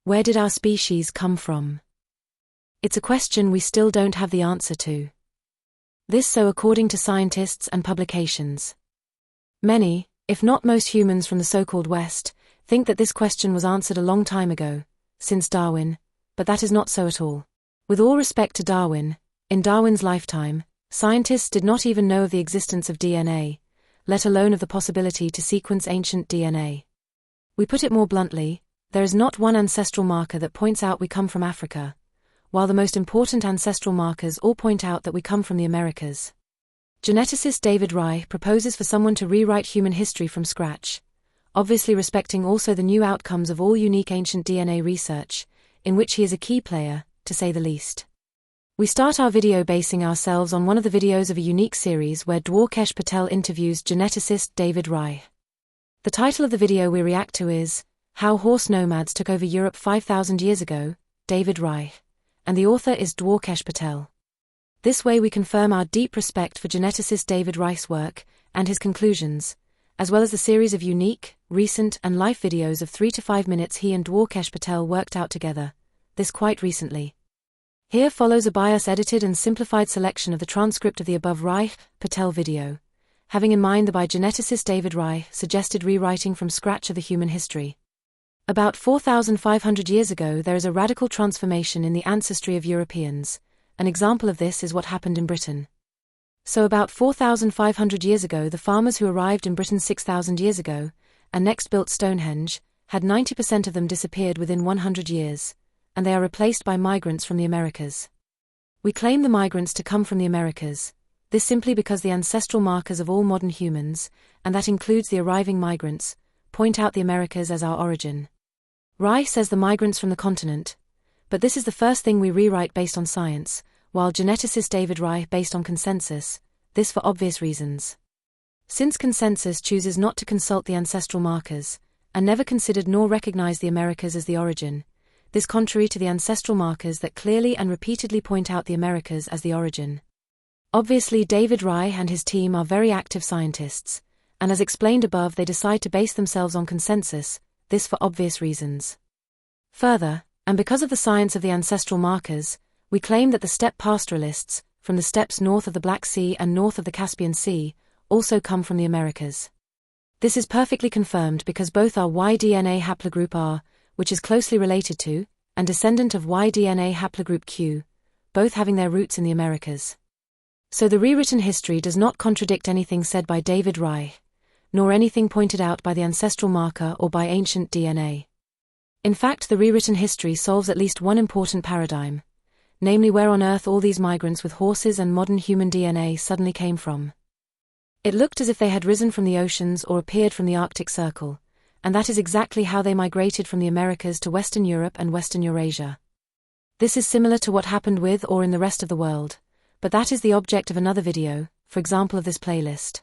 Where did our species come from? It's a question we still don't have the answer to. This so according to scientists and publications. Many, if not most humans from the so-called West, think that this question was answered a long time ago, since Darwin, but that is not so at all. With all respect to Darwin, in Darwin's lifetime, scientists did not even know of the existence of DNA, let alone of the possibility to sequence ancient DNA. We put it more bluntly, there is not one ancestral marker that points out we come from Africa, while the most important ancestral markers all point out that we come from the Americas. Geneticist David-Reich proposes for someone to rewrite human history from scratch, obviously respecting also the new outcomes of all unique ancient DNA research, in which he is a key player, to say the least. We start our video basing ourselves on one of the videos of a unique series where Dwarkesh-Patel interviews geneticist David-Reich. The title of the video we react to is How Horse Nomads Took Over Europe 5,000 Years Ago, David-Reich, and the author is Dwarkesh-Patel. This way we confirm our deep respect for geneticist David-Reich's work and his conclusions, as well as the series of unique, recent and life videos of 3 to 5 minutes he and Dwarkesh-Patel worked out together, this quite recently. Here follows a bias-edited and simplified selection of the transcript of the above Reich-Patel video, having in mind the by geneticist David-Reich suggested rewriting from scratch of the human history. About 4,500 years ago there is a radical transformation in the ancestry of Europeans. An example of this is what happened in Britain. So about 4,500 years ago the farmers who arrived in Britain 6,000 years ago, and next built Stonehenge, had 90% of them disappeared within 100 years, and they are replaced by migrants from the Americas. We claim the migrants to come from the Americas, this simply because the ancestral markers of all modern humans, and that includes the arriving migrants, point out the Americas as our origin. Reich says the migrants from the continent, but this is the first thing we rewrite based on science, while geneticist David-Reich based on consensus, this for obvious reasons. Since consensus chooses not to consult the ancestral markers, and never considered nor recognized the Americas as the origin, this contrary to the ancestral markers that clearly and repeatedly point out the Americas as the origin. Obviously David-Reich and his team are very active scientists, and as explained above they decide to base themselves on consensus, this for obvious reasons. Further, and because of the science of the ancestral markers, we claim that the steppe pastoralists, from the steppes north of the Black Sea and north of the Caspian Sea, also come from the Americas. This is perfectly confirmed because both are Y-DNA Haplogroup-R, which is closely related to, and descendant of Y-DNA Haplogroup-Q, both having their roots in the Americas. So the rewritten history does not contradict anything said by David-Reich, nor anything pointed out by the ancestral marker or by ancient DNA. In fact, the rewritten history solves at least one important paradigm, namely where on earth all these migrants with horses and modern human DNA suddenly came from. It looked as if they had risen from the oceans or appeared from the Arctic Circle, and that is exactly how they migrated from the Americas to Western Europe and Western-Eurasia. This is similar to what happened with or in the rest of the world, but that is the object of another video, for example of this playlist.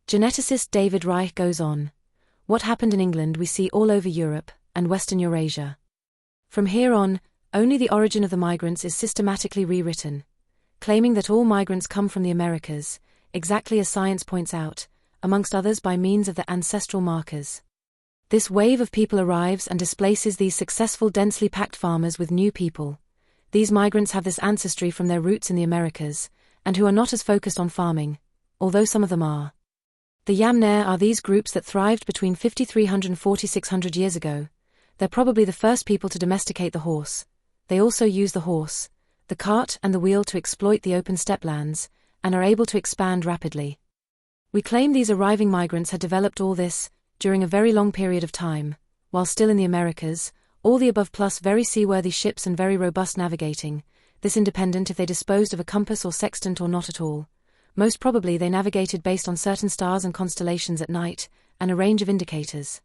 Geneticist David-Reich goes on. What happened in England we see all over Europe and Western-Eurasia. From here on, only the origin of the migrants is systematically rewritten, claiming that all migrants come from the Americas, exactly as science points out, amongst others by means of the ancestral markers. This wave of people arrives and displaces these successful densely packed farmers with new people. These migrants have this ancestry from their roots in the Americas, and who are not as focused on farming, although some of them are. The Yamnaya are these groups that thrived between 5,300 and 4,600 years ago. They're probably the first people to domesticate the horse. They also use the horse, the cart and the wheel to exploit the open steppe lands, and are able to expand rapidly. We claim these arriving migrants had developed all this, during a very long period of time, while still in the Americas, all the above plus very seaworthy ships and very robust navigating, this independent if they disposed of a compass or sextant or not at all. Most probably they navigated based on certain stars and constellations at night, and a range of indicators.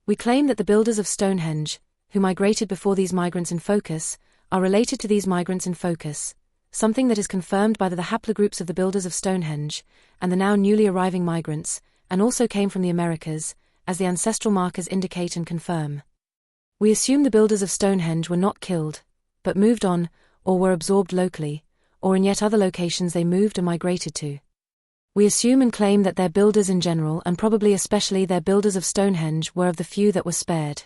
We claim that the builders of Stonehenge, who migrated before these migrants in focus, are related to these migrants in focus, something that is confirmed by the haplogroups of the builders of Stonehenge, and the now newly arriving migrants, and also came from the Americas, as the ancestral markers indicate and confirm. We assume the builders of Stonehenge were not killed, but moved on, or were absorbed locally, or in yet other locations they moved and migrated to. We assume and claim that their builders in general and probably especially their builders of Stonehenge were of the few that were spared.